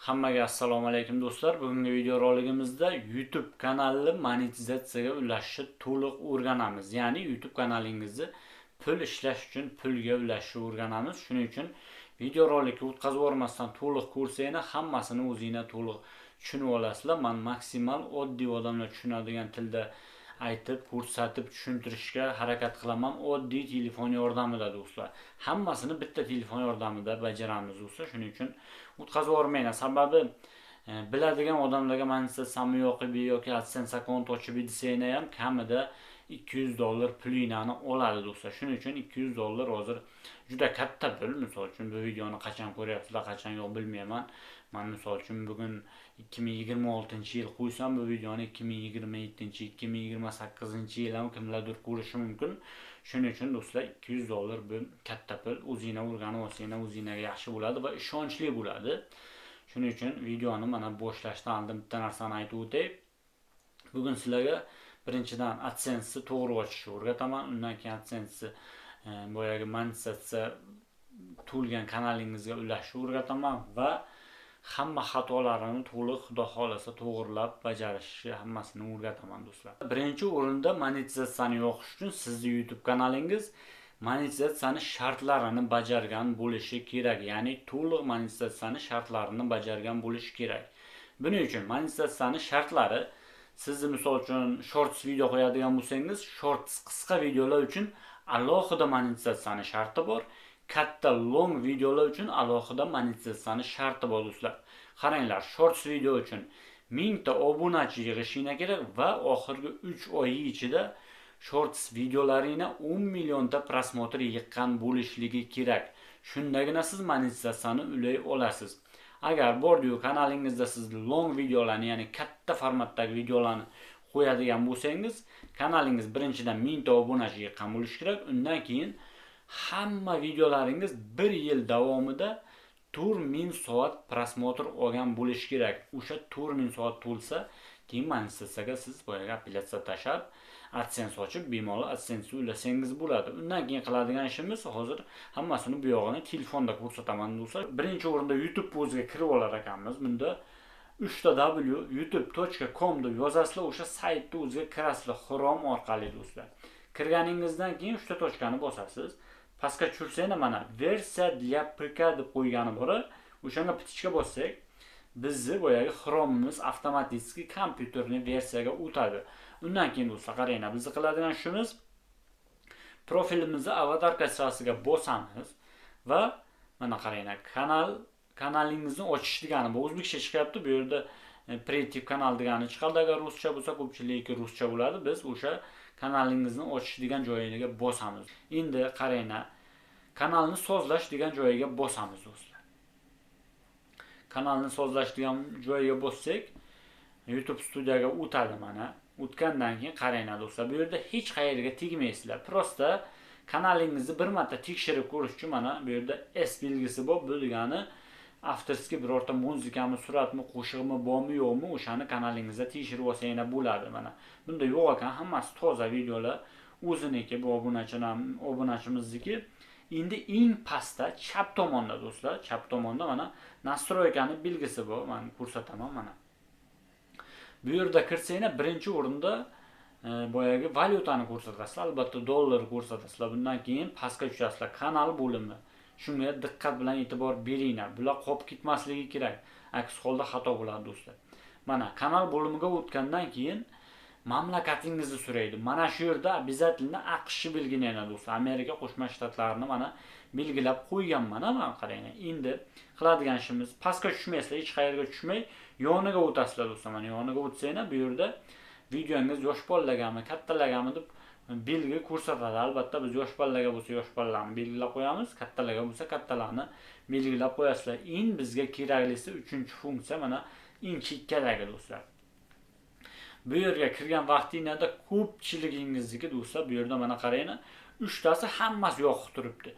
Hammaga assalomu alaykum do'stlar. Bugungi video roligimizda YouTube kanalini monetizatsiyaga ulashishni to'liq o'rganamiz. Ya'ni YouTube kanalingizni pul ishlash uchun pulga ulashishni o'rganamiz. Shuning uchun video rolikni o'tkazib yubormasdan to'liq ko'rsanglar, hammasini o'zingizlar to'liq tushunib olasizlar. Men maksimal oddiy odamlar tushunadigan tilda aytib, ko'rsatib, tushuntirishga harakat qilaman. Oddiy telefon yordamida do'stlar. Hammasini bitta telefon yordamida bajaramiz do'stlar. Shuning uchun o'tkazib yubormanglar. Sababi biladigan odamlarga monetizatsiyami yo'qmi yoki AdSense akkaunt ochib desanglar ham kamida $200 pulinglarni oladi do'stlar. Shuning uchun $200 hozir juda katta pul. Misol uchun bu videoni qachon ko'ryapsizlar, qachon yo'q bilmayman. Men misol uchun bugun 2026-yil qo'ysam, bu videoni 2027, 2028-yil ham kimlardir ko'rishi mumkin. Shuning uchun do'stlar $200 bu katta pul. O'zingizlar o'rganib olsanglar o'zingizlarga yaxshi bo'ladi va ishonchli bo'ladi. Shuning uchun videoni mana boshlashdan oldin bitta narsani aytib o'tay. Bugun sizlarga birinchidan AdSense to'g'ri ochishni o'rgataman. Undan keyin AdSense boyagi monetizatsiya to'lgan kanalingizga ulashni o'rgataman va hamma xatolarini to'liq xudo xolasa to'g'rilab bajarishni hammasini o'rgataman do'stlar. Birinchi o'rinda monetizatsiyani yoqish uchun sizning YouTube kanalingiz monetizatsiyani shartlarini bajargan bo'lishi kerak. Ya'ni to'liq monetizatsiyani shartlarini bajargan bo'lishi kerak. Buning uchun monetizatsiyani shartlari, siz misol uchun shorts video qo'yadigan bo'lsangiz, shorts qisqa videolar uchun alohida monetizatsiyani sharti bor. Katta long videolar uchun alohida monetizatsiyani sharti bor do'stlar. Qaranglar, shorts video uchun 1000 ta obunachi yig'ishinglar kerak va oxirgi 3 oy ichida shorts videolaringni 10 million ta prosmotr yiqqan bo'lishligi kerak. Shundagina siz monetizatsiyani ulay olasiz. Agar bordiyu kanalingizda siz long videolarni, ya'ni katta formatdagi videolarni qo'yadigan bo'lsangiz, kanalingiz birinchidan 1000 ta obunachi yiqqan bo'lishi kerak. Undan keyin hamma videolaringiz 1 yil davomida 4000 soat prosmotr olgan bo'lishi kerak. O'sha 4000 soat to'lsa, keyin monetizatsiyaga siz boyaga apellyatsiya tashab, AdSense ochib, bemalol AdSense ulasangiz bo'ladi. Undan keyin qiladigan ishimiz, hozir hammasini bu yog'ini telefonda ko'rsataman do'stlar. Birinchi o'rinda YouTube o'ziga kirib olar ekanmiz. Bunda 3w youtube.com deb yozasizlar, o'sha saytda o'ziga kirasizlar Chrome orqali do'stlar. Kirganingizdan keyin 3 ta tochkani bosasiz. Pastga tushirsangiz mana versiya для ПК deb qo'ygani bor. O'shanga bichga bossak, bizni boyagi Chrome'imiz avtomatik kompyuterning versiyaga o'tadi. Undan keyin do'stlar qaranglar, biz qiladigan ishimiz profilimizni avatar kasrasiga bosamiz va mana qaranglar, kanalingizni ochish degani bu o'zbekcha chiqyapti. Bu yerda preytiv kanal degani chiqadi. Agar ruscha bo'lsa, ko'pchilikka ruscha bo'ladi. Biz o'sha kanalingizni ochish degan joyiga bosamiz. Endi qaranglar, kanalni sozlash degan joyiga bosamiz do'stlar. Kanalni sozlash degan joyiga bossak, YouTube studiyaga o'tadi mana. O'tgandan keyin qaranglar do'stlar, bu yerda hech qayerga tegmaysizlar. Prosta kanalingizni bir marta tekshirib ko'rish uchun mana bu yerda S belgisi bor. Bu degani avtorskiy birorta muzikami, suratmi, qo'shiqmi bormi yo'qmi, o'shani kanalingizda tekshirib olsanglar bo'ladi mana. Bunda yo'q ekan, hammasi toza videolar, o'ziniki, bu obunachimizniki. Endi eng pastda chap tomonda do'stlar, chap tomonda mana nastroykani belgisi bor. Men ko'rsataman mana. Bu yerda kirsanglar birinchi o'rinda boyagi valyutani ko'rsatasizlar, albatta dollar ko'rsatasizlar. Bundan keyin pastga tushasizlar, kanal bo'limi. Shunga diqqat bilan e'tibor beringlar. Bular qolib ketmasligi kerak. Aks holda xato bo'ladi do'stlar. Mana kanal bo'limiga o'tgandan keyin mamlakatingizni so'raydi. Mana shu yerda обязательно AQSh belgilanadi do'stlar. Amerika Qo'shma Shtatlarini mana belgilab qo'yganman. Mana qaranglar. Endi qiladigan ishimiz, pastga tushmaysizlar, hech qayerga tushmay, yoniga o'tasizlar do'stlar. Mana yoniga o'tsanglar, bu yerda videongiz yosh bolalargami, kattalargami deb belgi ko'rsatadi. Albatta biz yosh bolalarga bo'lsa yosh bolalarni belgilab qo'yamiz, kattalarga bo'lsa kattalarni belgilab qo'yasizlar. Eng bizga keraklisi 3-funksiya mana eng chekkadagi do'stlar. Bu yerga kirgan vaqtingizda ko'pchiligingizniki do'stlar, bu yerda mana qaranglar, 3 tasi hammasi yoqib turibdi.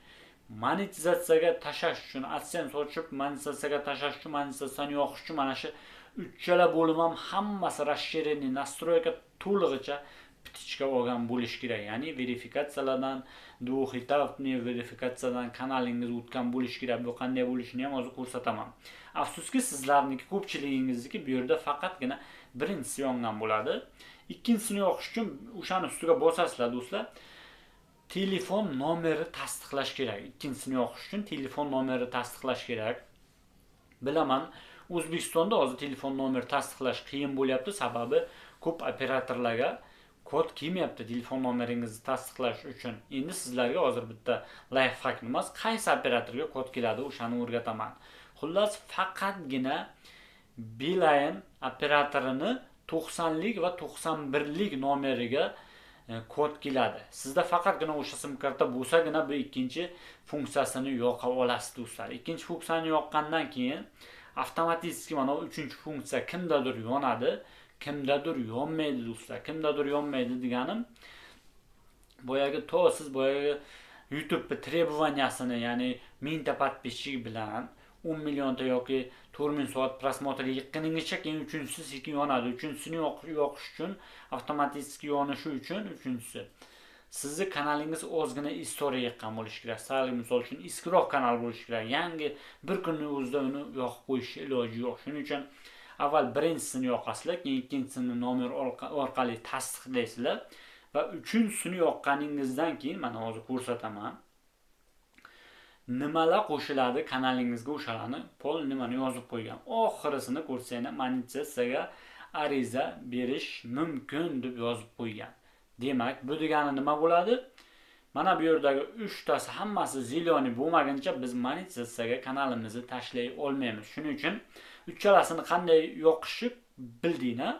Monetizatsiyaga tashlash uchun, AdSense ochib monetizatsiyaga tashlash uchun, monetizatsiyani yoqish uchun mana shu 3 chala bo'lim ham hammasi расширение, настройка to'lig'icha ptichka olgan bo'lish kerak. Ya'ni verifikatsiyalardan, duxitavni verifikatsiyadan kanalingiz o'tgan bo'lish kerak. Bu qanday bo'lishini ham hozir ko'rsataman. Afsuski sizlarniki ko'pchiligingizniki bu yerda faqatgina birinchisi yongan bo'ladi. Ikkinchisini yoqish uchun o'shani ustiga bosasizlar do'stlar. Telefon nomeri tasdiqlash kerak. Ikkinchisini yoqish uchun telefon nomeri tasdiqlash kerak. Bilaman, O'zbekistonda hozir telefon nomeri tasdiqlash qiyin bo'lyapti, sababi ko'p operatorlarga kod kelmayapti telefon nomeringizni tasdiqlash uchun. Endi sizlarga hozir bitta lifehack emas, qaysi operatorga kod keladi o'shani o'rgataman. Xullas, faqatgina Beeline operatorini 90lik va 91lik nomeriga kod keladi. Sizda faqatgina o'sha sim karta bo'lsagina bu ikkinchi funksiyasini yoqa olasiz do'stlar. Ikkinchi funksiyani yoqqandan keyin avtomatik mana bu uchinchi funksiya kimdadir yonadi, kimdadir yonmaydi do'stlar. Kimdadir yonmaydi deganim boyagi siz boyagi YouTube требованиясini, ya'ni 1000 ta подписчик bilan 10 millionta yoki 4000 soat prosmotr yiqqaningicha keyin uchinchisi sekin yonadi. Uchinchisini yoqish uchun avtomatik yonishi uchun uchinchisi. Sizni kanalingiz ozgina istoriya yiqqan bo'lishi kerak. Misol uchun eskiroq kanal bo'lishi kerak. Yangi bir kunning o'zida uni yoqib qo'yish iloji yo'q. Shuning uchun avval birinchisini yoqasizlar, keyin ikkinchisini nomer orqali tasdiqlaysizlar va uchinchisini yoqqaningizdan keyin mana hozir ko'rsataman. Nimalar qo'shiladi kanalingizga o'shalarni pol nimani yozib qo'ygan. Oxirisini ko'rsanglar monetizatsiyaga ariza berish mumkin deb yozib qo'ygan. Demak, bu degani nima bo'ladi? Mana bu yerdagi 3 tasi hammasi zeleniy bo'lmaguncha biz monetizatsiyaga kanalimizni tashlay olmaymiz. Shuning uchun uchalasini qanday yoqishni bildinglar.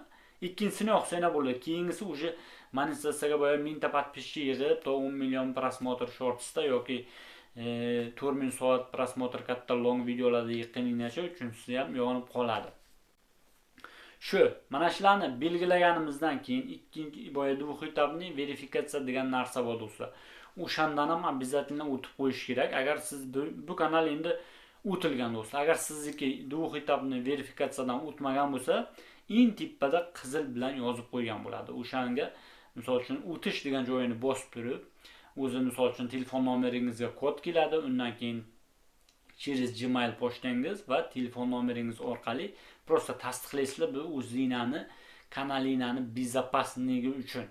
Ikkinchisini yoqsanglar bo'ladi. Keyingisi o'sha monetizatsiyaga boya 1000 ta подписчик yig'ib, 10 million prosmotr shortsda yoki 4000 soat prosmotr katta long videolarda yiqqaningizcha uchinchisi ham yonib qoladi. Shu, mana shularni belgilaganimizdan keyin ikkinchi boya duxitavni verifikatsiya degan narsa bor do'stlar. O'shandan ham обязательно o'tib qo'yish kerak. Agar siz bu kanal endi o'tilgan do'stlar. Agar sizniki duxitavni verifikatsiyadan o'tmagan bo'lsa, eng tepada qizil bilan yozib qo'ygan bo'ladi. O'shanga misol uchun o'tish degan joyini bosib turib, o'zi misol uchun telefon nomeringizga kod keladi, undan keyin через Gmail pochtangiz va telefon nomeringiz orqali просто tasdiqlaysizlar. Bu o'zingizning kanalingizni bezopasnligi uchun,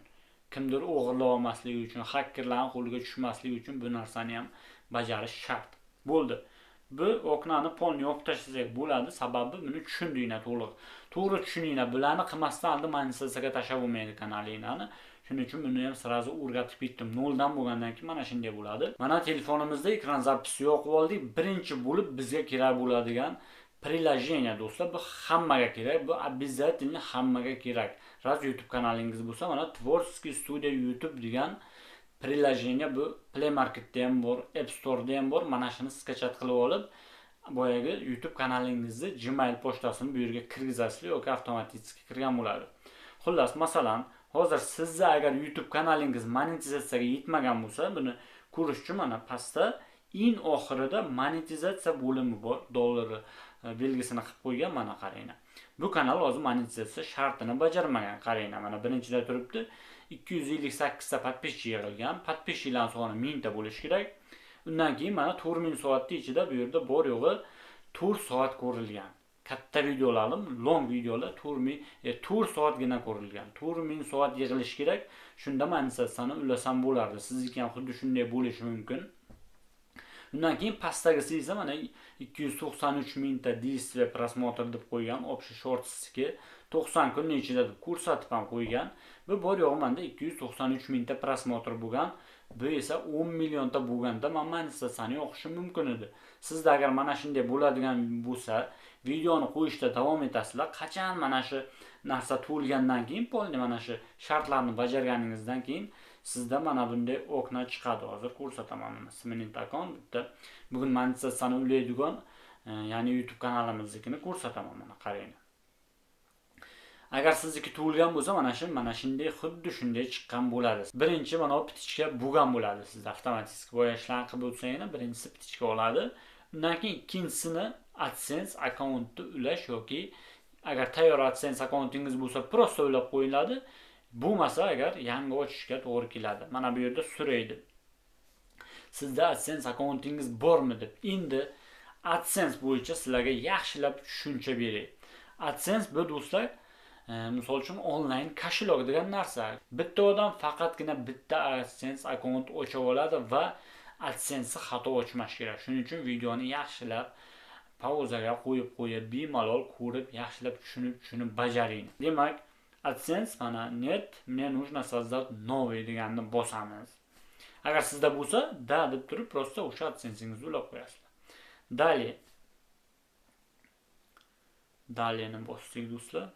kimdir o'g'irlab olmasligi uchun, hakkerlarning qo'liga tushmasligi uchun bu narsani ham bajarish shart. Bo'ldi. Bu oknani polni yopib tashlasak bo'ladi, sababi buni tushundinglar to'liq. To'g'ri tushundinglar, bularni qilmasdan oldin monetizatsiyaga tashlab bo'lmaydi kanalinglarni. Shuning uchun buni ham sirazi o'rgatib ketdim. Noldan bo'lgandan keyin mana shunday bo'ladi. Mana telefonimizda ekran zapisi yoqib oldik. Birinchi bo'lib bizga kerak bo'ladigan приложение do'stlar, bu hammaga kerak. Bu обязательно hammaga kerak. Raz YouTube kanalingiz bo'lsa, mana Tvorskiy Studio YouTube degan приложение bu Play Marketda ham bor, App Store'da ham bor. Mana shuni skachat qilib olib, boyagi YouTube kanalingizni Gmail pochtasini bu yerga kirgizasizlar yoki avtomatik kirgan bo'ladi. Xullas, masalan, hozir sizni agar YouTube kanalingiz monetizatsiyaga yetmagan bo'lsa, buni ko'rish uchun mana pastda eng oxirida monetizatsiya bo'limi bor, dollari belgisini qilib qo'ygan, mana qaranglar. Bu kanal hozir monetizatsiya shartini bajarmagan, qaranglar. Mana birinchida turibdi 258 ta подписчик yig'ilgan. Подписчикlar soni 1000 ta bo'lishi kerak. Undan keyin mana 4000 soatning ichida bu yerda bor yo'g'i 4 soat ko'rilgan. Katta videolarim, long videolar 4 soatgina ko'rilgan. 4000 soat yig'ilish kerak. Shunda monetizatsiyani ulasam bo'lardi. Sizniki ham xuddi shunday bo'lishi mumkin. Undan keyin pastdagisi esa mana 293 mingta действия просмотр deb qo'ygan, общий shortsga 90 kunning ichida deb ko'rsatib ham qo'ygan. Bu bor yo'g'i menda 293 mingta просмотр bo'lgan. Bu esa 10 millionta bo'lganda men monetizatsiyani yoqishim mumkin edi. Sizda agar mana shunday bo'ladigan bo'lsa, videoni qo'yishda davom etasizlar. Qachon mana shu narsa to'lgandan keyin, polni mana shu shartlarni bajarganingizdan keyin sizda mana bunday okna chiqadi. Hozir ko'rsataman. Mana Sminit account bitta bugun monetizatsiyani ulaydigan, ya'ni YouTube kanalimiznikini ko'rsataman. Mana qarang. Agar sizniki to'lgan bo'lsa, mana shunday xuddi shunday chiqqan bo'ladi. Birinchi mana bu ptichka bo'lgan bo'ladi. Siz avtomatik bo'yashlarni qilib o'tsangiz, birinchisi ptichka oladi. Undan keyin ikkinchisini AdSense akkauntni ulash yoki agar tayyor AdSense akkauntingiz bo'lsa, prosta ulab qo'yiladi. Bo'lmasa agar yangi ochishga to'g'ri keladi. Mana bu yerda so'raydi. Sizda AdSense akkauntingiz bormi deb. Endi AdSense bo'yicha sizlarga yaxshilab tushuncha beray. AdSense bu do'stlar, misol uchun onlayn koshelok degan narsa. Bitta odam faqatgina bitta AdSense akkaunt ochib oladi va AdSense'ni xato ochmash kerak. Shuning uchun videoni yaxshilab pauzaga qo'yib bemalol ko'rib, yaxshilab tushunib bajaring. Demak, AdSense mana net, мне нужно создать новый deganni bosamiz. Agar sizda bo'lsa, da deb turib, prosta o'sha AdSense'ingizni ulab qo'yasiz. Dalini bosdik do'stlar.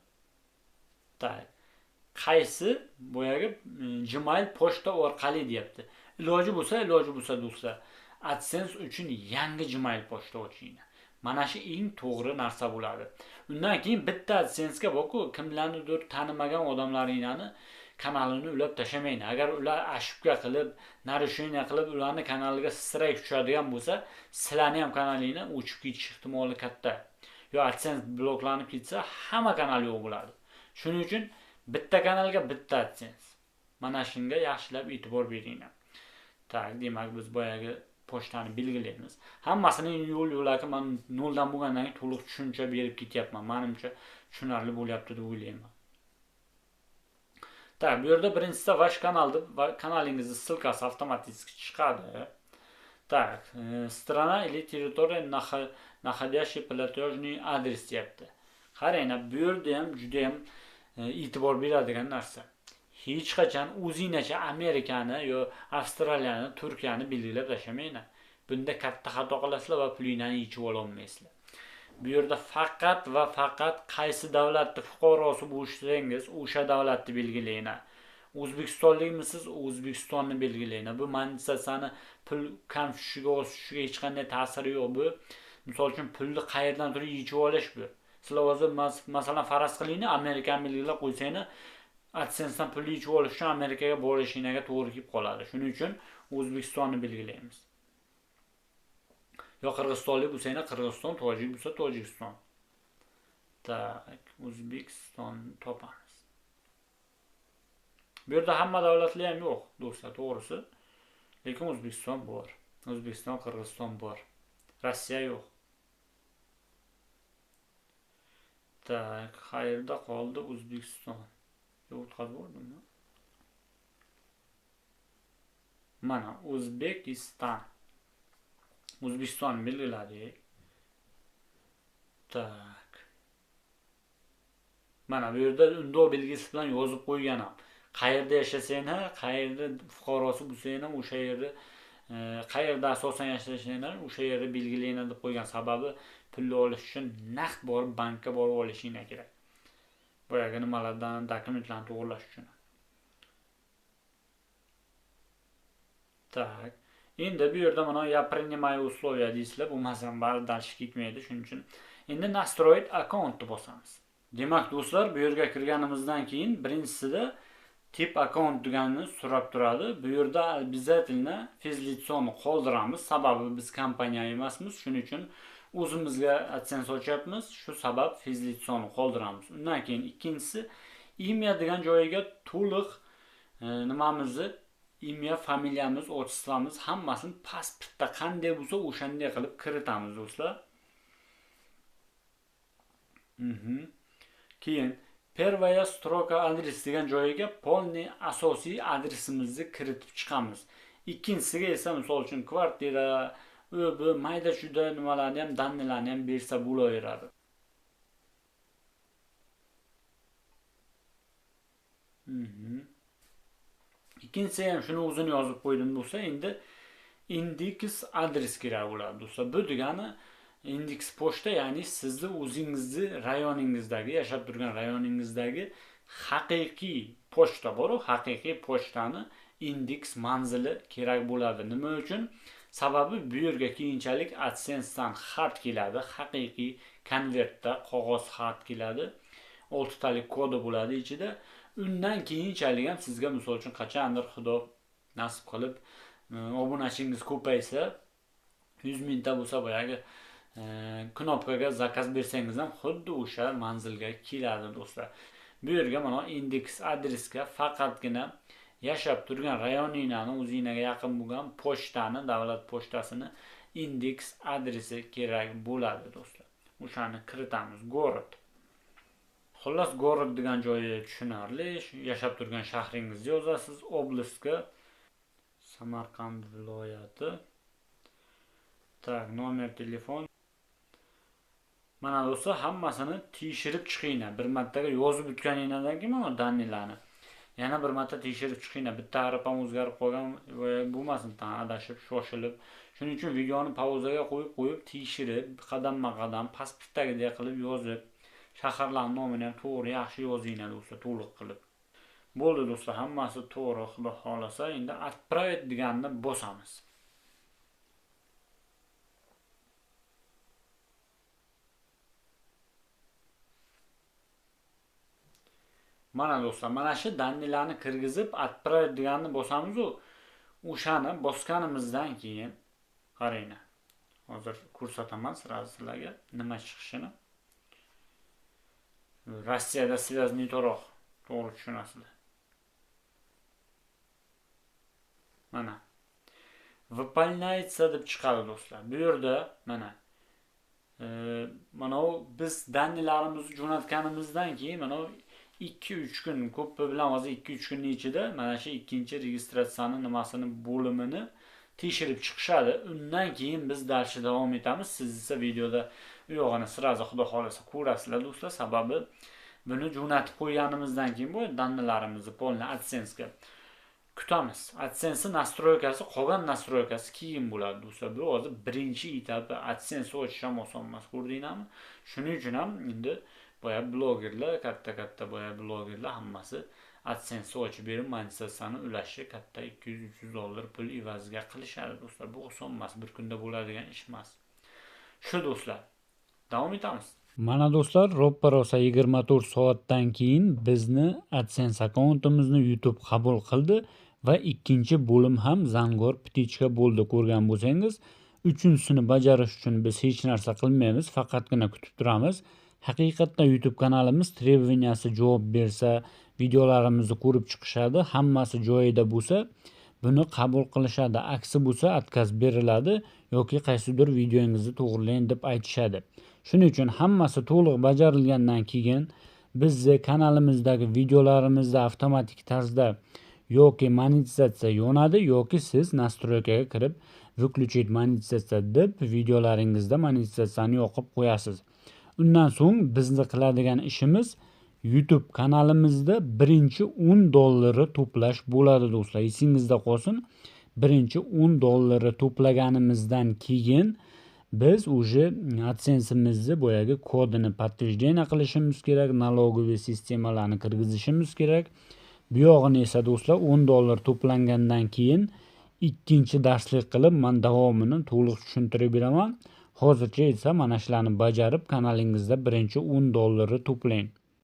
Qaysi boyagi Gmail pochta orqali deyapti. Iloji bo'lsa do'stlar, AdSense uchun yangi Gmail pochta oching. Mana shu eng to'g'ri narsa bo'ladi. Undan keyin bitta AdSense'ga boku kimlarnidir tanimagan odamlaringni kanalini ulab tashlamaydi. Agar ular ashibga qilib, narusheniya qilib ularni kanaliga strayk tushadigan bo'lsa, sizlarning ham kanalingni o'chib ketish ehtimoli katta. Yo AdSense bloklanib ketsa, hamma kanal yo'q bo'ladi. Shuning uchun bitta kanalga bitta AdSense. Mana shunga yaxshilab e'tibor beringlar. Demak biz boyagi pochtani belgilaymiz. Hammasining yo'l-yo'laki men noldan bo'lgandan keyin to'liq tushuncha berib ketyapman. Menimcha tushunarli bo'lyapti deb o'ylayman. Bu yerda birinchisi vash kanalni va kanalingizni ссылкасы avtomatik chiqadi. Strana или территория находящий платежный адрес deyapti. Qaranglar, bu yerda ham juda ham e'tibor beradigan narsa. Hech qachon o'zingizcha Amerikani yo Avstraliyani, Turkiyani belgilab tashlamayman. Bunda katta xato qilasizlar va pulinglarni yechib ola olmaysizlar. Bu yerda faqat va faqat qaysi davlatning fuqarosi bo'lsangiz, o'sha davlatni belgilayman. O'zbekistonlikmisiz, O'zbekistonni belgilayman. Bu monetizatsiyani pul kam tushishiga, o'sishiga hech qanday ta'siri yo'q. Bu misol uchun pulni qayerdan turib yechib olish bu. Sizlar hozir masalan faraz qilinglar, Amerikani belgilab qo'ysanglar, AdSense'dan pul yechib olish uchun Amerikaga borishingizga to'g'ri kelib qoladi. Shuning uchun O'zbekistonni belgilaymiz. Yo Qirg'izistonlik bo'lsanglar, Qirg'iziston, tojik bo'lsa Tojikiston. O'zbekiston topamiz. Bu yerda hamma davlatlar ham yo'q, do'stlar, to'g'risi. Lekin O'zbekiston bor. O'zbekiston, Qirg'iziston bor. Rossiya yo'q. Qayerda qoldi O'zbekiston? O'tkazib bo'ldimmi? Mana O'zbekiston. O'zbekiston belgiladik. Mana bu yerda undov belgisi bilan yozib qo'yganam. Qayerda yashasanglar, qayerda fuqarosi bo'lsanglar, o'sha yerda qayerda asosan yashasanglar, o'sha yerda belgilayman deb qo'ygan. Sababi pulni olish uchun naqd borib bankka borib olishinglar kerak. Boyagi nimalardan dokumentlarni to'g'irlash uchun. Endi bu yerda mana "Я принимаю условия" deysizlar, bo'lmasam baribir ketmaydi. Shuning uchun endi "Настроить аккаунтni bosamiz. Demak, do'stlar, bu yerga kirganimizdan keyin birinchisida tip akkaunt deganini so'rab turadi. Bu yerda обязательно fizlitsonni qoldiramiz. Sababi biz kompaniya emasmiz. Shuning uchun o'zimizga AdSense ochyapmiz. Shu sabab fizlitsonni qoldiramiz. Undan keyin ikkinchisi imya degan joyiga to'liq nimamizni, imya, familiyamiz, otchествоmiz hammasini pasportda qanday bo'lsa o'shanday qilib kiritamiz, do'stlar. Keyin первая строка adres degan joyiga полный asosiy adresimizni kiritib chiqamiz. Ikkinchisiga esa misol uchun kvartira, bu mayda shuda nimalarni ham, dannilarni ham bersa bo'laveradi. Ikkinchisi ham shuni o'zini yozib qo'ydim bo'lsa, endi index adres kerak bo'ladi, do'stlar. Bu degani index pochta, ya'ni sizni o'zingizni rayoningizdagi, yashab turgan rayoningizdagi haqiqiy pochta bor-ku, haqiqiy pochtani index manzili kerak bo'ladi. Nima uchun? Sababi bu yerga keyinchalik AdSense'dan xat keladi, haqiqiy konvertda qog'oz xat keladi. 6 talik kodi bo'ladi ichida. Undan keyinchalik ham sizga misol uchun qachondir Xudo nasib qilib obunachingiz ko'paysa, 100 mingta bo'lsa, boyagi knopkaga zakaz bersangiz ham xuddi o'sha manzilga keladi, do'stlar. Bu yerga mana indeks adresga faqatgina yashab turgan rayoninglarni o'zingizga yaqin bo'lgan pochtani, davlat pochtasini indeks adresi kerak bo'ladi do'stlar. O'shani kiritamiz. Город. Xullas, город degan joyi tushunarli. Yashab turgan shahringizni yozasiz. Oblastga Samarqand viloyati. Tak, nomer telefon. Mana do'stlar, hammasini tekshirib chiqinglar. Bir martaga yozib o'tganingizdan keyin mana dannilarni yana bir marta tekshirib chiqinglar. Bitta harfam o'zgarib qolgan bo'lmasin, adashib, shoshilib. Shuning uchun videoni pauzaga qo'yib tekshirib, qadamma-qadam pasportdagidek qilib yozib, shaharlarning nomini ham to'g'ri yaxshi yozinglar do'stlar, to'liq qilib. Bo'ldi do'stlar, hammasi to'g'ri, xudo xolasa, endi отправить deganni bosamiz. Mana do'stlar, mana shu dannilarni kirgizib отправить deganni bosamiz. O'shani bosganimizdan keyin qaranglar. Hozir ko'rsataman sizlarga nima chiqishini. Rossiyada связный to'roq, to'g'ri tushunasizlar. Mana выполняется deb chiqadi do'stlar. Bu yerda mana biz dannilarimizni jo'natganimizdan keyin mana 2-3 kun, ko'pi bilan hozir 2-3 kunning ichida mana shu ikkinchi registratsiyani nimasini bo'limini tekshirib chiqishadi. Undan keyin biz darsga davom etamiz. Siz esa videoda u yog'ini sirazi xudo xolasa ko'rasizlar do'stlar. Sababi buni jo'natib qo'yganimizdan keyin bu dannilarimizni polni AdSense ga kutamiz. AdSense nastroykasi, qolgan nastroykasi keyin bo'ladi do'stlar. Bu hozir birinchi etapi. AdSense ochish ham oson emas, ko'rdinglarmi? Shuning uchun ham endi boya blogerlar, katta boya blogerlar hammasi AdSense ochib berib monetizatsiyani ulashni katta $200-300 pul evaziga qilishadi do'stlar. Bu oson emas, bir kunda bo'ladigan ish emas. Shu do'stlar, davom etamiz. Mana do'stlar, ro'ppa-rosa 24 soatdan keyin bizni AdSense akkauntimizni YouTube qabul qildi va ikkinchi bo'lim ham zangor ptichka bo'ldi. Ko'rgan bo'lsangiz, uchinchisini bajarish uchun biz hech narsa qilmaymiz, faqatgina kutib turamiz. Haqiqatda YouTube kanalimiz trебованияsi javob bersa, videolarimizni ko'rib chiqishadi, hammasi joyida bo'lsa, buni qabul qilishadi. Aksi bo'lsa, отказ beriladi yoki qaysidir videongizni to'g'rilang deb aytishadi. Shuning uchun hammasi to'liq bajarilgandan keyin bizni kanalimizdagi videolarimizda avtomatik tarzda yoki monetizatsiya yonadi yoki siz настройкаga kirib выключить monetizatsiya deb videolaringizda monetizatsiyani yoqib qo'yasiz. Undan so'ng bizni qiladigan ishimiz YouTube kanalimizda birinchi $10 to'plash bo'ladi do'stlar. Esingizda qolsin. Birinchi $10 to'plaganimizdan keyin biz уже AdSense'imizni boyagi kodini подтверждение qilishimiz kerak, налоговый sistemalarni kirgizishimiz kerak. Bu yog'ini esa do'stlar $10 to'plangandan keyin ikkinchi darslik qilib men davomini to'liq tushuntirib beraman. Hozircha esa mana shularni bajarib kanalingizda birinchi $10 to'plang.